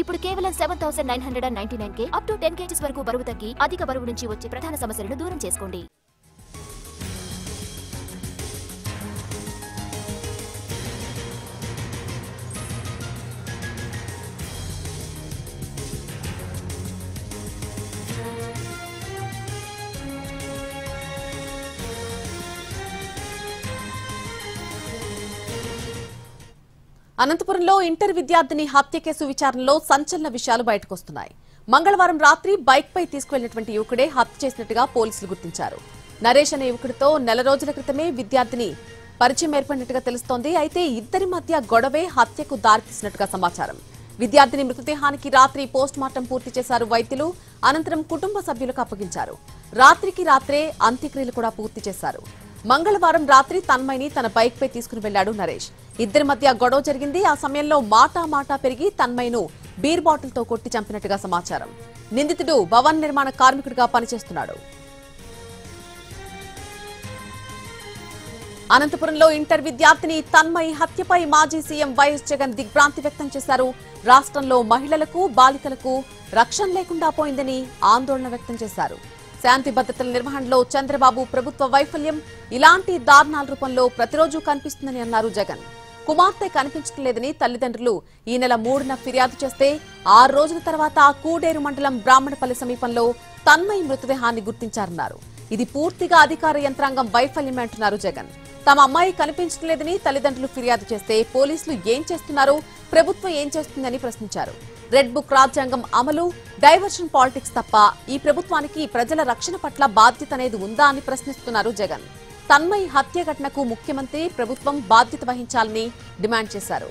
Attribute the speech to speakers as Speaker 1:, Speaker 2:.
Speaker 1: ఇప్పుడు కేవలం 7,999 కే up to 10 kgs వరకు బరువు తగ్గి అధిక బరువు నుంచి వచ్చే ప్రధాన సమస్యలను దూరం చేసుకోండి.
Speaker 2: అనంతపురంలో ఇంటర్ విద్యార్థిని హత్య కేసు విచారణలో సంచలన విషయాలు బయటకొస్తున్నాయి. మంగళవారం రాత్రి బైక్ పై తీసుకెళ్లినటువంటి యువకుడే హత్య చేసినట్టుగా పోలీసులు గుర్తించారు. నరేష్ అనే యువకుడితో నెల రోజుల క్రితమే విద్యార్థిని పరిచయం ఏర్పడినట్టుగా తెలుస్తోంది. అయితే ఇద్దరి మధ్య గొడవే హత్యకు దారితీసినట్టుగా సమాచారం. విద్యార్థిని మృతదేహానికి రాత్రి పోస్ట్ మార్టం పూర్తి చేశారు వైద్యులు. అనంతరం కుటుంబ సభ్యులకు అప్పగించారు. రాత్రికి రాత్రే అంత్యక్రియలు కూడా పూర్తి చేశారు. మంగళవారం రాత్రి తన్మయ్ని తన బైక్ పై తీసుకుని వెళ్లాడు నరేష్. ఇద్దరి మధ్య గొడవ జరిగింది. ఆ సమయంలో మాటా పెరిగి తన్మయ్ను బీర్ బాటిల్ తో కొట్టి చంపినట్టుగా సమాచారం. నిందితుడు భవన నిర్మాణ కార్మికుడిగా పనిచేస్తున్నాడు. అనంతపురంలో ఇంటర్ విద్యార్థిని తన్మయ్ హత్యపై మాజీ సీఎం వైఎస్ జగన్ దిగ్భ్రాంతి వ్యక్తం చేశారు. రాష్ట్రంలో మహిళలకు బాలికలకు రక్షణ లేకుండా పోయిందని ఆందోళన వ్యక్తం చేశారు. శాంతి భద్రతల నిర్వహణలో చంద్రబాబు ప్రభుత్వ వైఫల్యం ఇలాంటి దారుణాల రూపంలో ప్రతిరోజు కనిపిస్తుందని అన్నారు జగన్. కుమార్తె కనిపించడం లేదని తల్లిదండ్రులు ఈ నెల 3న ఫిర్యాదు చేస్తే 6 రోజుల తర్వాత కూడేరు మండలం బ్రాహ్మణపల్లి సమీపంలో తన్మయ్ మృతదేహాన్ని గుర్తించారన్నారు. ఇది పూర్తిగా అధికార యంత్రాంగం వైఫల్యమే అంటున్నారు జగన్. తమ అమ్మాయి కనిపించడం లేదని తల్లిదండ్రులు ఫిర్యాదు చేస్తే పోలీసులు ఏం చేస్తున్నారు, ప్రభుత్వం ఏం చేస్తుందని ప్రశ్నించారు. రెడ్ బుక్ రాజ్యాంగం అమలు, డైవర్షన్ పాలిటిక్స్ తప్ప ఈ ప్రభుత్వానికి ప్రజల రక్షణ పట్ల బాధ్యత అనేది ఉందా అని ప్రశ్నిస్తున్నారు జగన్. తన్మయ్ హత్య ఘటనకు ముఖ్యమంత్రి ప్రభుత్వం బాధ్యత వహించాలని డిమాండ్ చేశారు.